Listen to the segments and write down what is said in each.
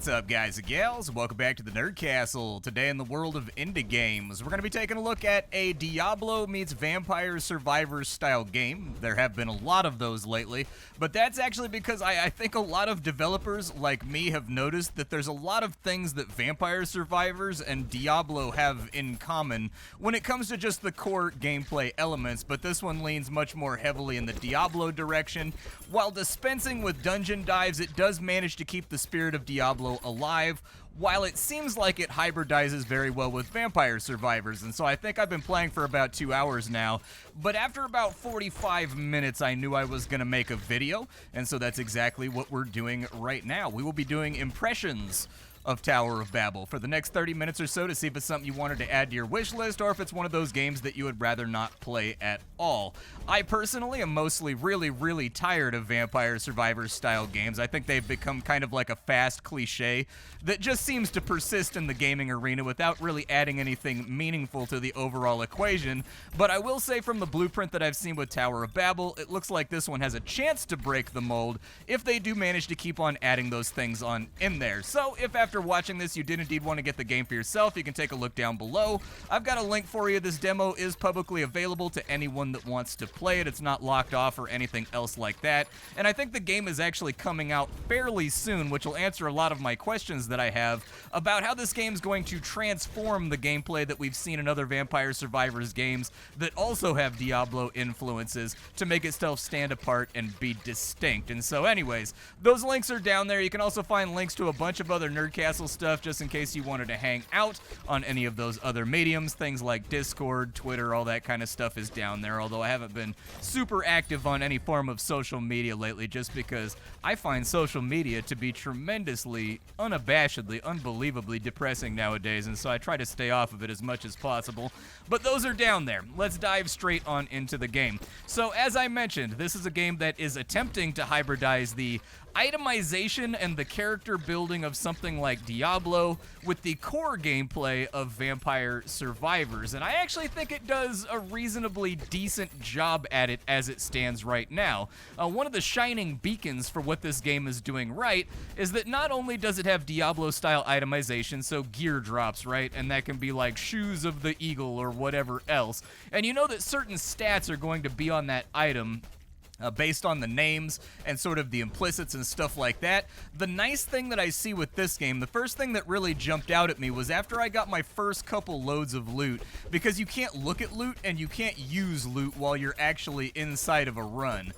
What's up, guys and gals? Welcome back to the Nerd Castle. Today in the world of indie games, we're going to be taking a look at a Diablo meets Vampire Survivors style game. There have been a lot of those lately, but that's actually because I think a lot of developers like me have noticed that there's a lot of things that Vampire Survivors and Diablo have in common when it comes to just the core gameplay elements, but this one leans much more heavily in the Diablo direction. While dispensing with dungeon dives, it does manage to keep the spirit of Diablo alive, while it seems like it hybridizes very well with Vampire Survivors. And so I think I've been playing for about 2 hours now, but after about 45 minutes I knew I was gonna make a video, and so that's exactly what we're doing right now. We will be doing impressions of Tower of Babel for the next 30 minutes or so to see if it's something you wanted to add to your wish list or if it's one of those games that you would rather not play at all. I personally am mostly really tired of Vampire Survivors style games. I think they've become kind of like a fast cliche that just seems to persist in the gaming arena without really adding anything meaningful to the overall equation. But I will say from the blueprint that I've seen with Tower of Babel, it looks like this one has a chance to break the mold if they do manage to keep on adding those things on in there. So if after watching this you did indeed want to get the game for yourself, you can take a look down below. I've got a link for you. This demo is publicly available to anyone that wants to play it. It's not locked off or anything else like that. And I think the game is actually coming out fairly soon, which will answer a lot of my questions that I have about how this game's going to transform the gameplay that we've seen in other Vampire Survivors games that also have Diablo influences to make itself stand apart and be distinct. And so anyways, those links are down there. You can also find links to a bunch of other Nerdcast stuff just in case you wanted to hang out on any of those other mediums. Things like Discord, Twitter, all that kind of stuff is down there, although I haven't been super active on any form of social media lately just because I find social media to be tremendously, unabashedly, unbelievably depressing nowadays, and so I try to stay off of it as much as possible. But those are down there. Let's dive straight on into the game. So as I mentioned, this is a game that is attempting to hybridize the itemization and the character building of something like Diablo with the core gameplay of Vampire Survivors, and I actually think it does a reasonably decent job at it as it stands right now. One of the shining beacons for what this game is doing right is that not only does it have Diablo-style itemization, so gear drops, right, and that can be like Shoes of the Eagle or whatever else, and you know that certain stats are going to be on that item based on the names and sort of the implicits and stuff like that. The nice thing that I see with this game, the first thing that really jumped out at me was after I got my first couple loads of loot, because you can't look at loot and you can't use loot while you're actually inside of a run.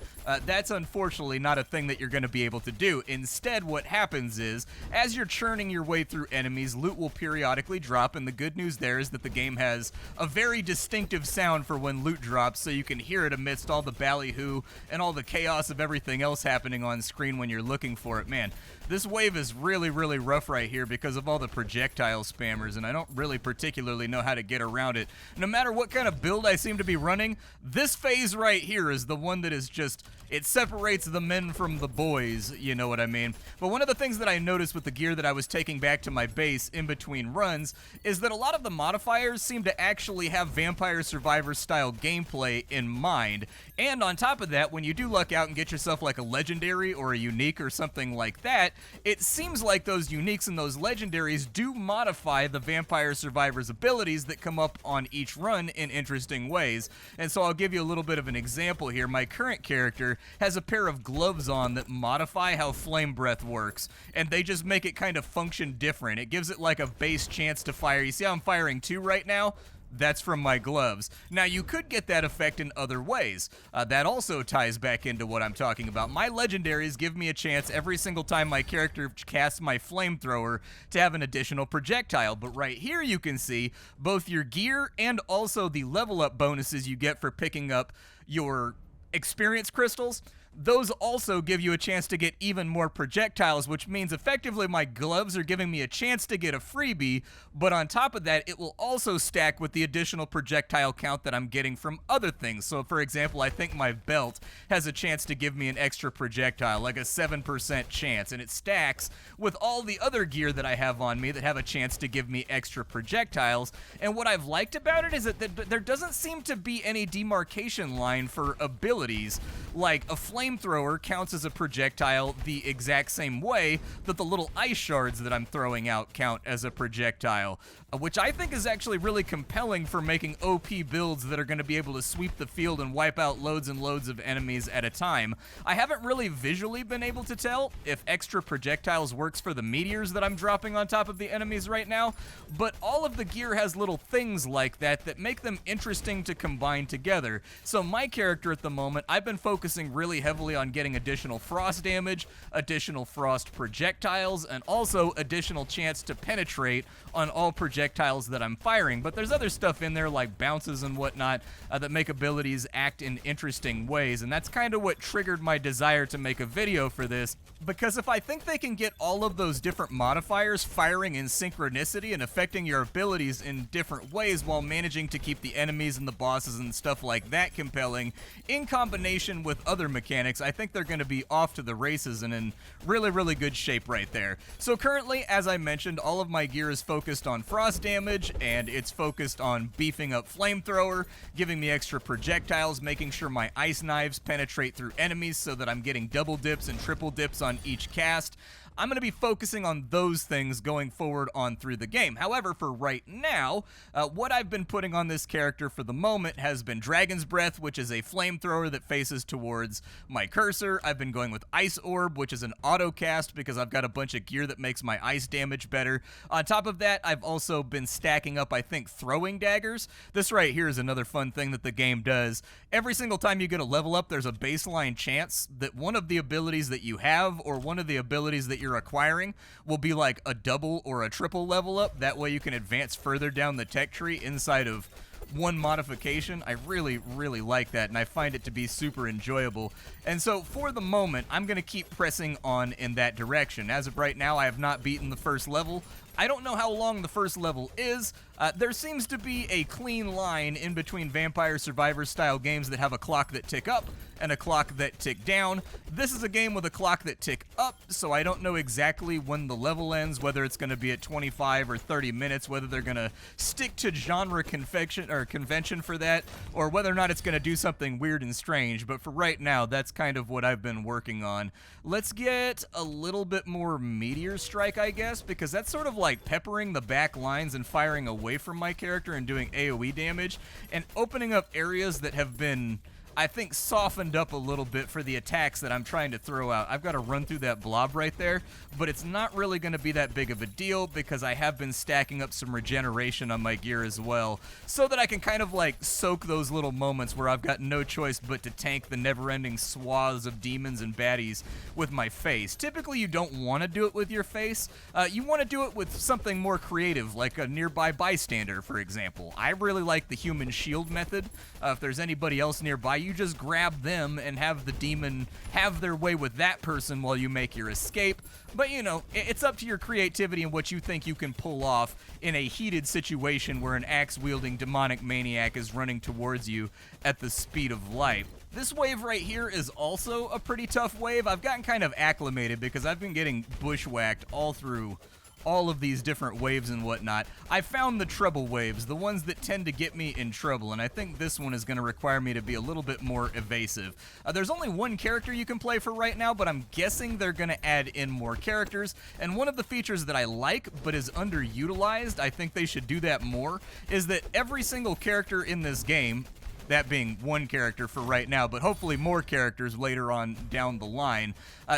That's unfortunately not a thing that you're going to be able to do. Instead, what happens is, as you're churning your way through enemies, loot will periodically drop, and the good news there is that the game has a very distinctive sound for when loot drops, so you can hear it amidst all the ballyhoo and all the chaos of everything else happening on screen when you're looking for it. Man, this wave is really rough right here because of all the projectile spammers, and I don't really particularly know how to get around it. No matter what kind of build I seem to be running, this phase right here is the one that is just, it separates the men from the boys, you know what I mean? But one of the things that I noticed with the gear that I was taking back to my base in between runs is that a lot of the modifiers seem to actually have Vampire Survivors style gameplay in mind. And on top of that, when you do luck out and get yourself like a legendary or a unique or something like that, it seems like those uniques and those legendaries do modify the Vampire Survivors abilities that come up on each run in interesting ways. And so I'll give you a little bit of an example here. My current character has a pair of gloves on that modify how flame breath works, and they just make it kind of function different. It gives it like a base chance to fire. You see how I'm firing 2 right now? That's from my gloves. Now, you could get that effect in other ways. That also ties back into what I'm talking about. My legendaries give me a chance every single time my character casts my flamethrower to have an additional projectile. But right here you can see both your gear and also the level up bonuses you get for picking up your experience crystals. Those also give you a chance to get even more projectiles, which means effectively my gloves are giving me a chance to get a freebie, but on top of that, it will also stack with the additional projectile count that I'm getting from other things. So for example, I think my belt has a chance to give me an extra projectile, like a 7% chance, and it stacks with all the other gear that I have on me that have a chance to give me extra projectiles. And what I've liked about it is that there doesn't seem to be any demarcation line for abilities, like a flame flamethrower counts as a projectile the exact same way that the little ice shards that I'm throwing out count as a projectile, which I think is actually really compelling for making OP builds that are going to be able to sweep the field and wipe out loads and loads of enemies at a time. I haven't really visually been able to tell if extra projectiles works for the meteors that I'm dropping on top of the enemies right now, but all of the gear has little things like that that make them interesting to combine together. So my character at the moment, I've been focusing really heavily on getting additional frost damage, additional frost projectiles, and also additional chance to penetrate on all projectiles that I'm firing. But there's other stuff in there like bounces and whatnot that make abilities act in interesting ways, and that's kind of what triggered my desire to make a video for this, because if I think they can get all of those different modifiers firing in synchronicity and affecting your abilities in different ways while managing to keep the enemies and the bosses and stuff like that compelling, in combination with other mechanics, I think they're going to be off to the races and in really, really good shape right there. So currently, as I mentioned, all of my gear is focused on frost damage, and it's focused on beefing up flamethrower, giving me extra projectiles, making sure my ice knives penetrate through enemies so that I'm getting double dips and triple dips on each cast. I'm going to be focusing on those things going forward on through the game. However, for right now, what I've been putting on this character for the moment has been Dragon's Breath, which is a flamethrower that faces towards my cursor. I've been going with Ice Orb, which is an auto cast because I've got a bunch of gear that makes my ice damage better. On top of that, I've also been stacking up, I think, throwing daggers. This right here is another fun thing that the game does. Every single time you get a level up, there's a baseline chance that one of the abilities that you have or one of the abilities that you're acquiring will be like a double or a triple level up. That way you can advance further down the tech tree inside of one modification. I really, really like that, and I find it to be super enjoyable. And so for the moment, I'm going to keep pressing on in that direction. As of right now, I have not beaten the first level. I don't know how long the first level is. There seems to be a clean line in between Vampire Survivor style games that have a clock that tick up and a clock that tick down. This is a game with a clock that tick up, so I don't know exactly when the level ends, whether it's going to be at 25 or 30 minutes, whether they're going to stick to genre convention for that, or whether or not it's going to do something weird and strange. But for right now, that's kind of what I've been working on. Let's get a little bit more Meteor Strike, I guess, because that's sort of like peppering the back lines and firing away from my character and doing AoE damage, and opening up areas that have been, I think, softened up a little bit for the attacks that I'm trying to throw out. I've got to run through that blob right there, but it's not really going to be that big of a deal because I have been stacking up some regeneration on my gear as well, so that I can kind of like soak those little moments where I've got no choice but to tank the never-ending swaths of demons and baddies with my face. Typically, you don't want to do it with your face. You want to do it with something more creative, like a nearby bystander, for example. I really like the human shield method. If there's anybody else nearby, you just grab them and have the demon have their way with that person while you make your escape. But, you know, it's up to your creativity and what you think you can pull off in a heated situation where an axe-wielding demonic maniac is running towards you at the speed of light. This wave right here is also a pretty tough wave. I've gotten kind of acclimated because I've been getting bushwhacked all through all of these different waves and whatnot. I found the trouble waves, the ones that tend to get me in trouble, and I think this one is going to require me to be a little bit more evasive. There's only one character you can play for right now, but I'm guessing they're going to add in more characters, and one of the features that I like but is underutilized, I think they should do that more, is that every single character in this game, that being one character for right now, but hopefully more characters later on down the line,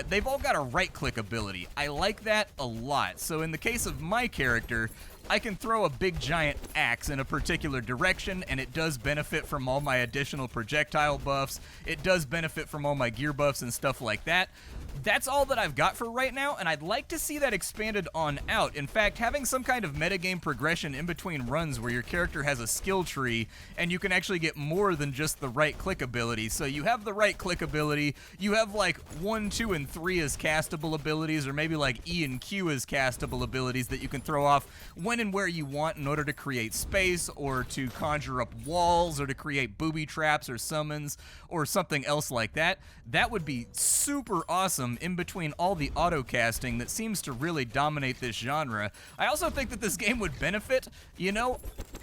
they've all got a right-click ability. I like that a lot. So in the case of my character, I can throw a big giant axe in a particular direction, and it does benefit from all my additional projectile buffs. It does benefit from all my gear buffs and stuff like that. That's all that I've got for right now, and I'd like to see that expanded on out. In fact, having some kind of metagame progression in between runs where your character has a skill tree and you can actually get more than just the right-click ability. So you have the right-click ability, you have like 1, 2, and 3 as castable abilities, or maybe like E and Q as castable abilities that you can throw off when and where you want in order to create space, or to conjure up walls, or to create booby traps or summons, or something else like that. That would be super awesome realism in between all the auto-casting that seems to really dominate this genre. I also think that this game would benefit, you know,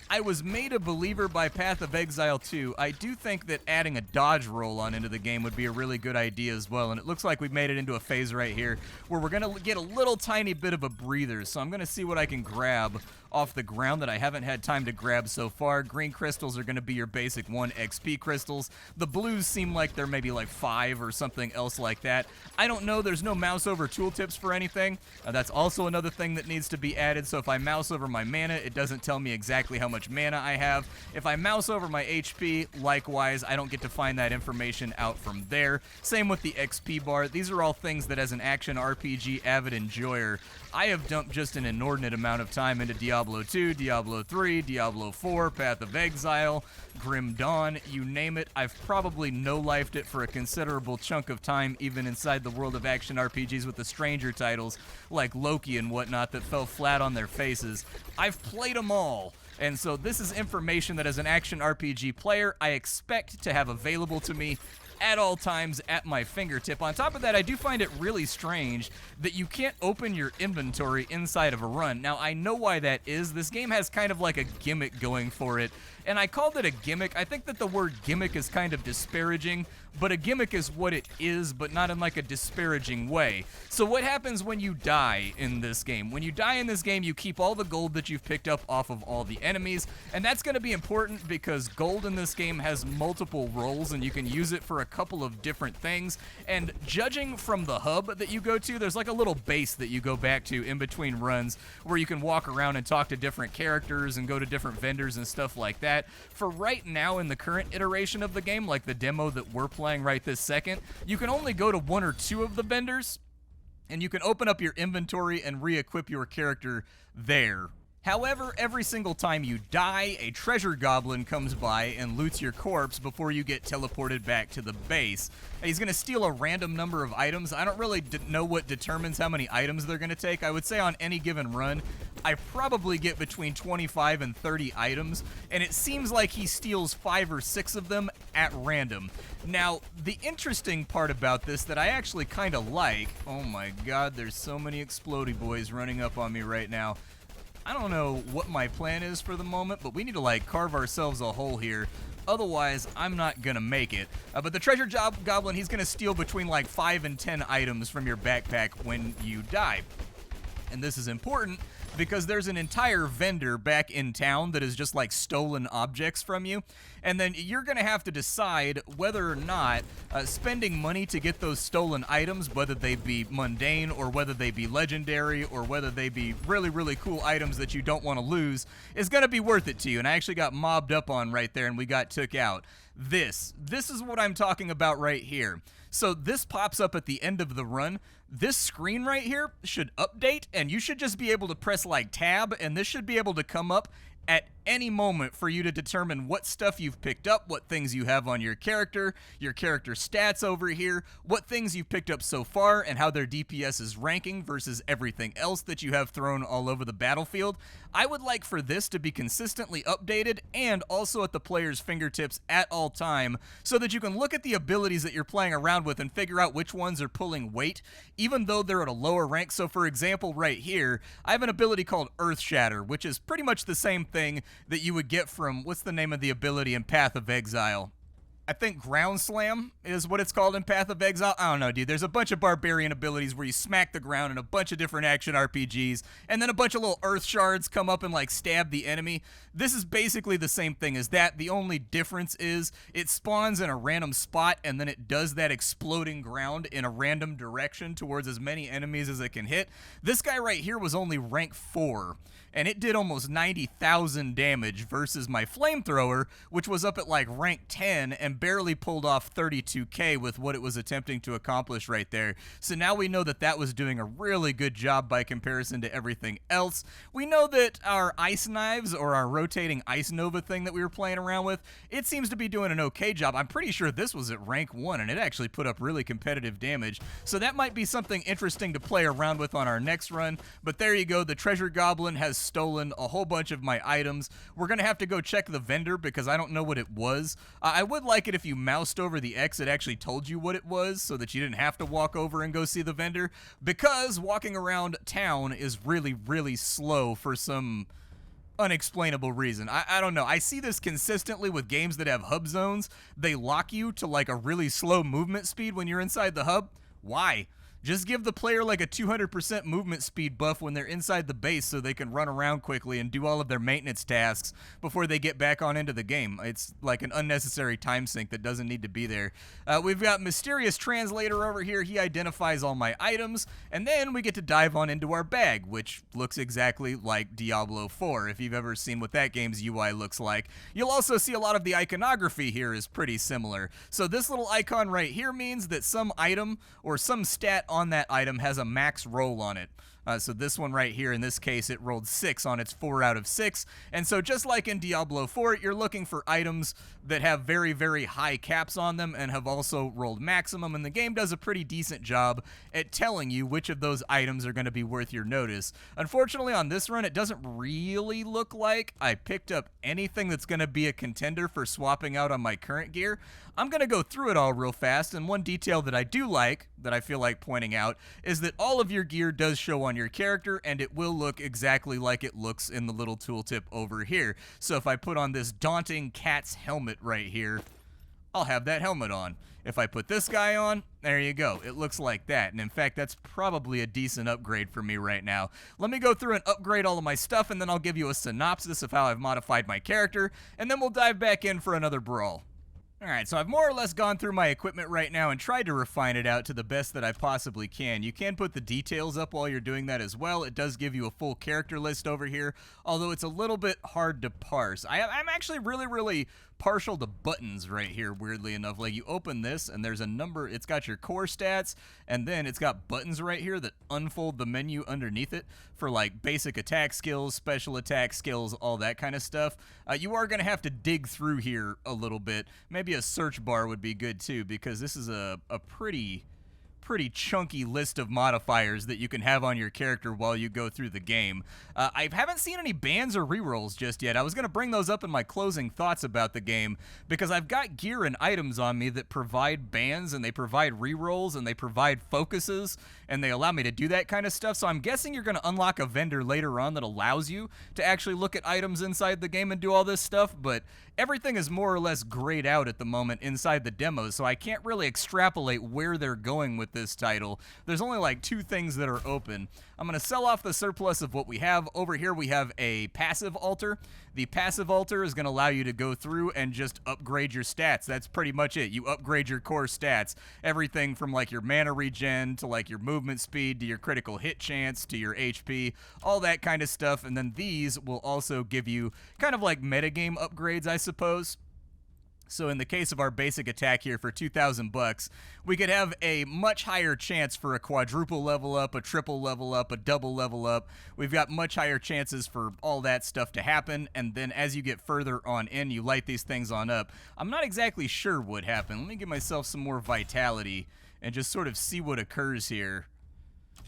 I was made a believer by Path of Exile 2. I do think that adding a dodge roll on into the game would be a really good idea as well, and it looks like we've made it into a phase right here where we're going to get a little tiny bit of a breather, so I'm going to see what I can grab off the ground that I haven't had time to grab so far. Green crystals are going to be your basic 1 XP crystals. The blues seem like they're maybe like 5 or something else like that. I don't know. There's no mouse over tooltips for anything. That's also another thing that needs to be added. So if I mouse over my mana, it doesn't tell me exactly how much mana I have. If I mouse over my HP, likewise, I don't get to find that information out from there. Same with the XP bar. These are all things that as an action RPG avid enjoyer, I have dumped just an inordinate amount of time into Diablo 2, Diablo 3, Diablo 4, Path of Exile, Grim Dawn, you name it. I've probably no-lifed it for a considerable chunk of time, even inside the world of action RPGs with the stranger titles like Loki and whatnot that fell flat on their faces. I've played them all. And so this is information that as an action RPG player, I expect to have available to me at all times at my fingertip. On top of that, I do find it really strange that you can't open your inventory inside of a run. Now, I know why that is. This game has kind of like a gimmick going for it, and I called it a gimmick. I think that the word gimmick is kind of disparaging, but a gimmick is what it is, but not in like a disparaging way. So what happens when you die in this game? When you die in this game, you keep all the gold that you've picked up off of all the enemies, and that's going to be important because gold in this game has multiple roles, and you can use it for a couple of different things. And judging from the hub that you go to, there's like a little base that you go back to in between runs where you can walk around and talk to different characters and go to different vendors and stuff like that. For right now in the current iteration of the game, like the demo that we're playing right this second, you can only go to 1 or 2 of the vendors, and you can open up your inventory and re-equip your character there. However, every single time you die, a treasure goblin comes by and loots your corpse before you get teleported back to the base. And he's going to steal a random number of items. I don't really know what determines how many items they're going to take. I would say on any given run, I probably get between 25 and 30 items, and it seems like he steals 5 or 6 of them at random. Now, the interesting part about this that I actually kind of like, oh my god, there's so many explodey boys running up on me right now. I don't know what my plan is for the moment, but we need to like carve ourselves a hole here. Otherwise, I'm not gonna make it. But the treasure goblin, he's gonna steal between like 5 and 10 items from your backpack when you die. And this is important because there's an entire vendor back in town that has just like stolen objects from you. And then you're going to have to decide whether or not spending money to get those stolen items, whether they be mundane or whether they be legendary or whether they be really, really cool items that you don't want to lose, is going to be worth it to you. And I actually got mobbed up on right there and we got took out. This is what I'm talking about right here. So this pops up at the end of the run. This screen right here should update, and you should just be able to press like tab, and this should be able to come up at any moment for you to determine what stuff you've picked up, what things you have on your character stats over here, what things you've picked up so far, and how their DPS is ranking versus everything else that you have thrown all over the battlefield. I would like for this to be consistently updated and also at the player's fingertips at all time so that you can look at the abilities that you're playing around with and figure out which ones are pulling weight, even though they're at a lower rank. So for example, right here, I have an ability called Earth Shatter, which is pretty much the same thing that you would get from, what's the name of the ability in Path of Exile? I think Ground Slam is what it's called in Path of Exile. I don't know, dude. There's a bunch of barbarian abilities where you smack the ground in a bunch of different action RPGs, and then a bunch of little earth shards come up and like stab the enemy. This is basically the same thing as that. The only difference is it spawns in a random spot, and then it does that exploding ground in a random direction towards as many enemies as it can hit. This guy right here was only rank 4, and it did almost 90,000 damage versus my flamethrower, which was up at like rank 10 and barely pulled off 32k with what it was attempting to accomplish right there. So now we know that that was doing a really good job by comparison to everything else. We know that our ice knives, or our rotating ice nova thing that we were playing around with, it seems to be doing an okay job. I'm pretty sure this was at rank 1 and it actually put up really competitive damage. So that might be something interesting to play around with on our next run. But there you go, the treasure goblin has stolen a whole bunch of my items. We're gonna have to go check the vendor because I don't know what it was. I would like like it if you moused over the X, it actually told you what it was so that you didn't have to walk over and go see the vendor, because walking around town is really, really slow for some unexplainable reason. I don't know. I see this consistently with games that have hub zones. They lock you to like a really slow movement speed when you're inside the hub. Why? Just give the player like a 200% movement speed buff when they're inside the base so they can run around quickly and do all of their maintenance tasks before they get back on into the game. It's like an unnecessary time sink that doesn't need to be there. We've got Mysterious Translator over here. He identifies all my items, and then we get to dive on into our bag, which looks exactly like Diablo 4, if you've ever seen what that game's UI looks like. You'll also see a lot of the iconography here is pretty similar. So this little icon right here means that some item or some stat on that item has a max roll on it. So this one right here, in this case, it rolled 6 on its 4 out of 6. And so just like in Diablo 4, you're looking for items that have very, very high caps on them and have also rolled maximum. And the game does a pretty decent job at telling you which of those items are going to be worth your notice. Unfortunately, on this run, it doesn't really look like I picked up anything that's going to be a contender for swapping out on my current gear. I'm going to go through it all real fast, and one detail that I do like, that I feel like pointing out, is that all of your gear does show on your character, and it will look exactly like it looks in the little tooltip over here. So if I put on this daunting cat's helmet right here, I'll have that helmet on. If I put this guy on, there you go. It looks like that. And in fact, that's probably a decent upgrade for me right now. Let me go through and upgrade all of my stuff, and then I'll give you a synopsis of how I've modified my character, and then we'll dive back in for another brawl. Alright, so I've more or less gone through my equipment right now and tried to refine it out to the best that I possibly can. You can put the details up while you're doing that as well. It does give you a full character list over here, although it's a little bit hard to parse. I'm actually really partial to buttons right here, weirdly enough. Like, you open this and there's a number, it's got your core stats, and then it's got buttons right here that unfold the menu underneath it for like basic attack skills, special attack skills, all that kind of stuff. You are going to have to dig through here a little bit. Maybe a search bar would be good too, because this is a pretty chunky list of modifiers that you can have on your character while you go through the game. I haven't seen any bans or rerolls just yet. I was going to bring those up in my closing thoughts about the game, because I've got gear and items on me that provide bans, and they provide rerolls, and they provide focuses, and they allow me to do that kind of stuff. So I'm guessing you're going to unlock a vendor later on that allows you to actually look at items inside the game and do all this stuff, but everything is more or less grayed out at the moment inside the demo, so I can't really extrapolate where they're going with this title. There's only like 2 things that are open. I'm going to sell off the surplus of what we have. Over here we have a passive altar. The passive altar is going to allow you to go through and just upgrade your stats. That's pretty much it. You upgrade your core stats. Everything from like your mana regen to like your movement speed to your critical hit chance to your HP, all that kind of stuff. And then these will also give you kind of like metagame upgrades, I suppose. So in the case of our basic attack here for 2,000 bucks, we could have a much higher chance for a quadruple level up, a triple level up, a double level up. We've got much higher chances for all that stuff to happen, and then as you get further on in, you light these things on up. I'm not exactly sure what happened. Let me give myself some more vitality and just sort of see what occurs here.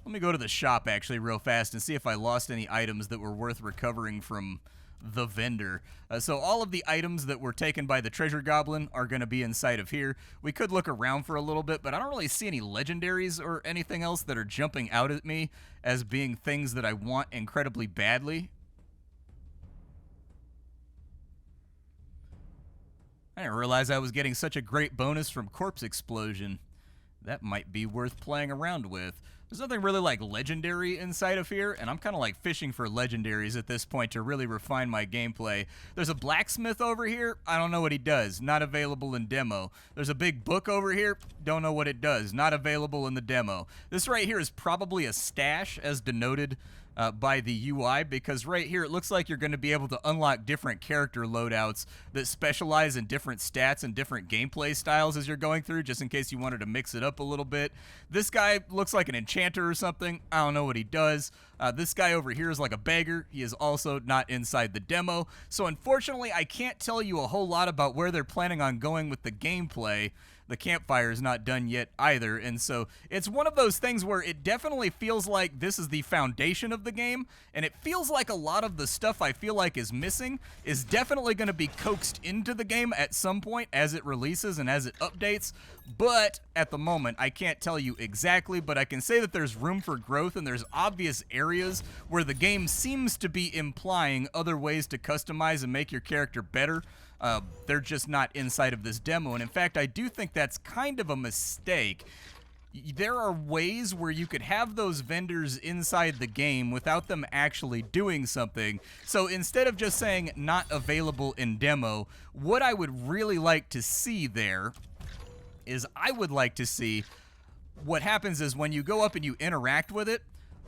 Let me go to the shop actually real fast and see if I lost any items that were worth recovering from the vendor. So all of the items that were taken by the treasure goblin are going to be inside of here. We could look around for a little bit, but I don't really see any legendaries or anything else that are jumping out at me as being things that I want incredibly badly. I didn't realize I was getting such a great bonus from Corpse Explosion. That might be worth playing around with. There's nothing really like legendary inside of here, and I'm kind of like fishing for legendaries at this point to really refine my gameplay. There's a blacksmith over here. I don't know what he does. Not available in demo. There's a big book over here. Don't know what it does. Not available in the demo. This right here is probably a stash, as denoted by the UI, because right here it looks like you're going to be able to unlock different character loadouts that specialize in different stats and different gameplay styles as you're going through, just in case you wanted to mix it up a little bit. This guy looks like an enchanter or something. I don't know what he does. This guy over here is like a beggar. He is also not inside the demo. So unfortunately, I can't tell you a whole lot about where they're planning on going with the gameplay. the campfire is not done yet either. And so it's one of those things where it definitely feels like this is the foundation of the game, and it feels like a lot of the stuff I feel like is missing is definitely going to be coaxed into the game at some point as it releases and as it updates. But at the moment, I can't tell you exactly, but I can say that there's room for growth, and there's obvious areas where the game seems to be implying other ways to customize and make your character better. They're just not inside of this demo, and in fact, I do think that's kind of a mistake. There are ways where you could have those vendors inside the game without them actually doing something. So instead of just saying not available in demo, what I would really like to see there is I would like to see what happens is when you go up and you interact with it,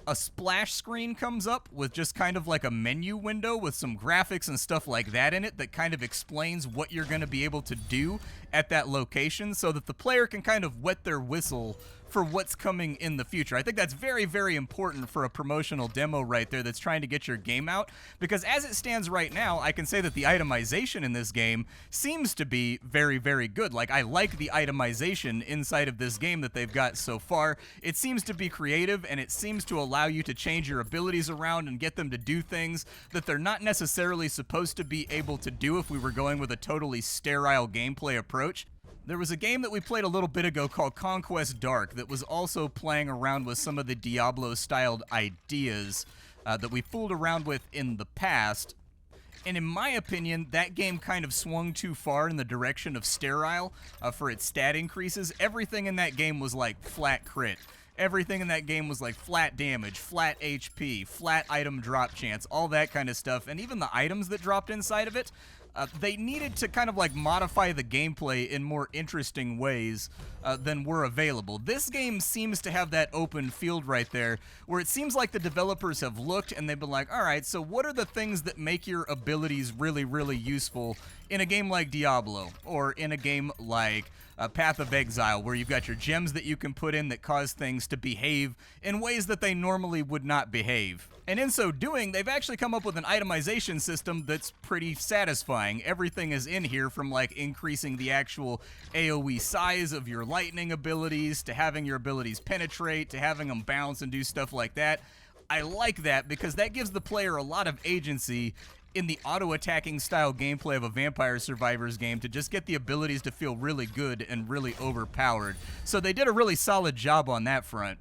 a splash screen comes up with just kind of like a menu window with some graphics and stuff like that in it that kind of explains what you're going to be able to do at that location so that the player can kind of wet their whistle for what's coming in the future. I think that's very, very important for a promotional demo right there that's trying to get your game out, because as it stands right now, I can say that the itemization in this game seems to be very, very good. Like, I like the itemization inside of this game that they've got so far. It seems to be creative, and it seems to allow you to change your abilities around and get them to do things that they're not necessarily supposed to be able to do if we were going with a totally sterile gameplay approach. There was a game that we played a little bit ago called Conquest Dark that was also playing around with some of the Diablo-styled ideas that we fooled around with in the past. And in my opinion, that game kind of swung too far in the direction of sterile for its stat increases. Everything in that game was like flat crit. Everything in that game was like flat damage, flat HP, flat item drop chance, all that kind of stuff. And even the items that dropped inside of it, they needed to kind of like modify the gameplay in more interesting ways than were available. This game seems to have that open field right there, where it seems like the developers have looked and they've been like, all right, so what are the things that make your abilities really, really useful in a game like Diablo, or in a game like Path of Exile, where you've got your gems that you can put in that cause things to behave in ways that they normally would not behave. And in so doing, they've actually come up with an itemization system that's pretty satisfying. Everything is in here, from like increasing the actual AoE size of your lightning abilities, to having your abilities penetrate, to having them bounce and do stuff like that. I like that because that gives the player a lot of agency in the auto-attacking style gameplay of a Vampire Survivors game to just get the abilities to feel really good and really overpowered. So they did a really solid job on that front.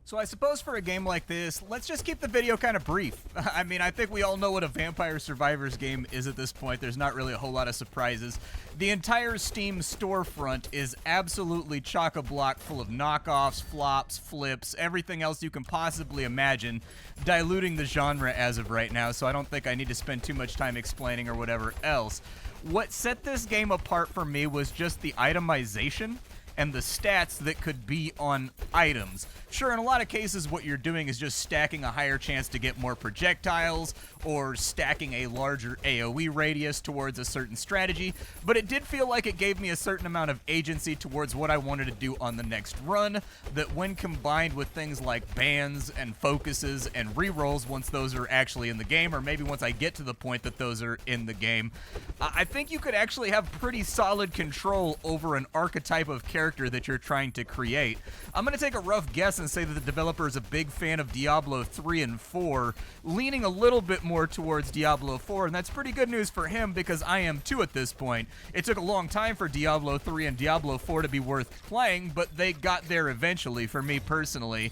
So I suppose for a game like this, let's just keep the video kind of brief. I mean, I think we all know what a Vampire Survivors game is at this point. There's not really a whole lot of surprises. The entire Steam storefront is absolutely chock-a-block full of knockoffs, flops, flips, everything else you can possibly imagine, diluting the genre as of right now, so I don't think I need to spend too much time explaining or whatever else. What set this game apart for me was just the itemization and the stats that could be on items. Sure, in a lot of cases, what you're doing is just stacking a higher chance to get more projectiles, or stacking a larger AoE radius towards a certain strategy, but it did feel like it gave me a certain amount of agency towards what I wanted to do on the next run, that when combined with things like bans and focuses and rerolls, once those are actually in the game, or maybe once I get to the point that those are in the game, I think you could actually have pretty solid control over an archetype of character that you're trying to create. I'm going to take a rough guess and say that the developer is a big fan of Diablo 3 and 4, leaning a little bit more towards Diablo 4, and that's pretty good news for him because I am too at this point. It took a long time for Diablo 3 and Diablo 4 to be worth playing, but they got there eventually for me personally.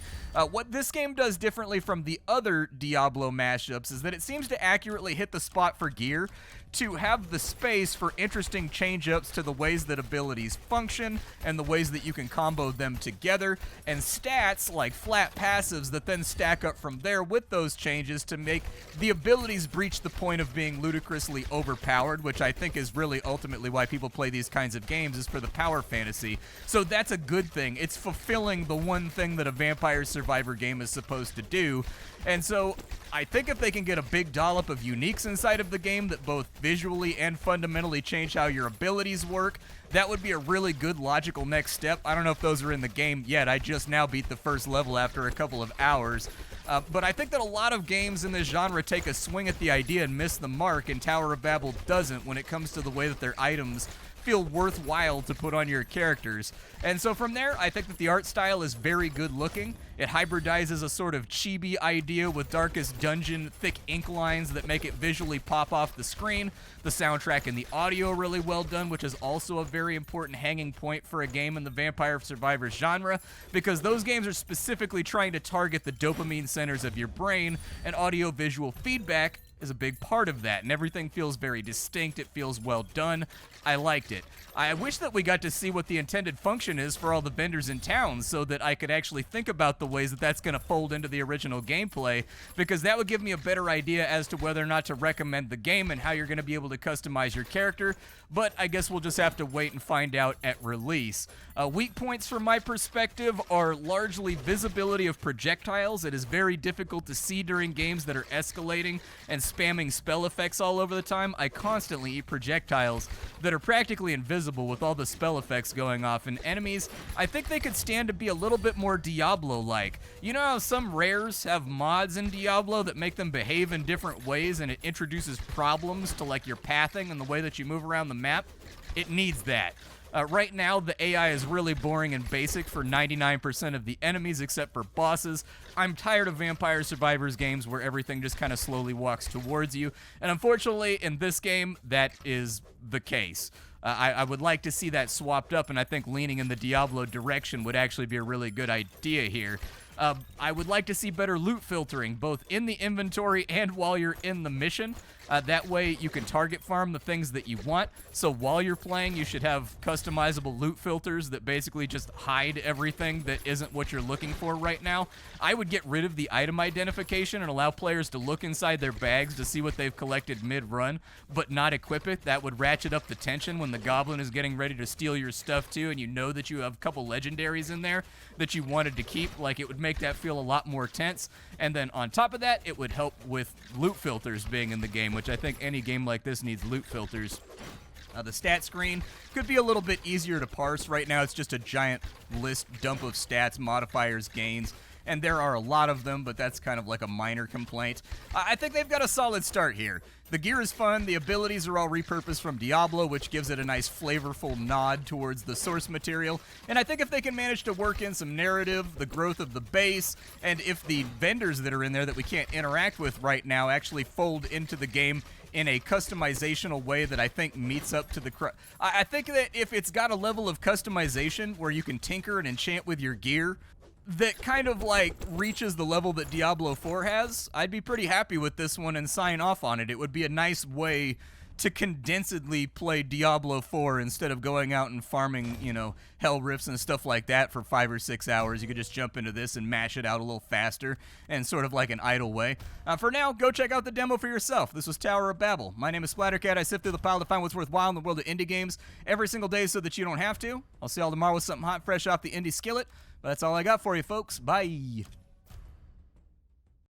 What this game does differently from the other Diablo mashups is that it seems to accurately hit the spot for gear, to have the space for interesting change-ups to the ways that abilities function and the ways that you can combo them together, and stats like flat passives that then stack up from there with those changes to make the abilities breach the point of being ludicrously overpowered, which I think is really ultimately why people play these kinds of games, is for the power fantasy. So that's a good thing. It's fulfilling the one thing that a Vampire Survivor game is supposed to do. And so I think if they can get a big dollop of uniques inside of the game that both visually and fundamentally change how your abilities work, that would be a really good logical next step. I don't know if those are in the game yet. I just now beat the first level after a couple of hours. But I think that a lot of games in this genre take a swing at the idea and miss the mark, and Tower of Babel doesn't when it comes to the way that their items feel worthwhile to put on your characters. And so from there, I think that the art style is very good looking. It hybridizes a sort of chibi idea with Darkest Dungeon thick ink lines that make it visually pop off the screen. The soundtrack and the audio are really well done, which is also a very important hanging point for a game in the Vampire Survivors genre, because those games are specifically trying to target the dopamine centers of your brain, and audio-visual feedback is a big part of that, and everything feels very distinct. It feels well done. I liked it. I wish that we got to see what the intended function is for all the vendors in town so that I could actually think about the ways that that's going to fold into the original gameplay, because that would give me a better idea as to whether or not to recommend the game and how you're going to be able to customize your character, but I guess we'll just have to wait and find out at release. Weak points from my perspective are largely visibility of projectiles. It is very difficult to see during games that are escalating and spamming spell effects all over the time. I constantly eat projectiles that are practically invisible with all the spell effects going off, and enemies, I think they could stand to be a little bit more Diablo-like. You know how some rares have mods in Diablo that make them behave in different ways, and it introduces problems to like your pathing and the way that you move around the map? It needs that. Right now, the AI is really boring and basic for 99% of the enemies except for bosses. I'm tired of Vampire Survivors games where everything just kind of slowly walks towards you, and unfortunately, in this game, that is the case. I would like to see that swapped up, and I think leaning in the Diablo direction would actually be a really good idea here. I would like to see better loot filtering, both in the inventory and while you're in the mission. That way you can target farm the things that you want. So while you're playing, you should have customizable loot filters that basically just hide everything that isn't what you're looking for right now. I would get rid of the item identification and allow players to look inside their bags to see what they've collected mid-run, but not equip it. That would ratchet up the tension when the goblin is getting ready to steal your stuff too, and you know that you have a couple legendaries in there that you wanted to keep. Like, it would make that feel a lot more tense. And then on top of that, it would help with loot filters being in the game, which I think any game like this needs loot filters. The stat screen could be a little bit easier to parse. Right now it's just a giant list dump of stats, modifiers, gains, and there are a lot of them, but that's kind of like a minor complaint. I think they've got a solid start here. The gear is fun, the abilities are all repurposed from Diablo, which gives it a nice flavorful nod towards the source material, and I think if they can manage to work in some narrative, the growth of the base, and if the vendors that are in there that we can't interact with right now actually fold into the game in a customizational way that I think meets up to the... I think that if it's got a level of customization where you can tinker and enchant with your gear that kind of like reaches the level that Diablo 4 has, I'd be pretty happy with this one and sign off on it. It would be a nice way to condensedly play Diablo 4 instead of going out and farming, you know, hell rifts and stuff like that for 5 or 6 hours. You could just jump into this and mash it out a little faster and sort of like an idle way. For now, go check out the demo for yourself. This was Tower of Babel. My name is Splattercat. I sift through the pile to find what's worthwhile in the world of indie games every single day so that you don't have to. I'll see y'all tomorrow with something hot fresh off the indie skillet. But that's all I got for you, folks. Bye.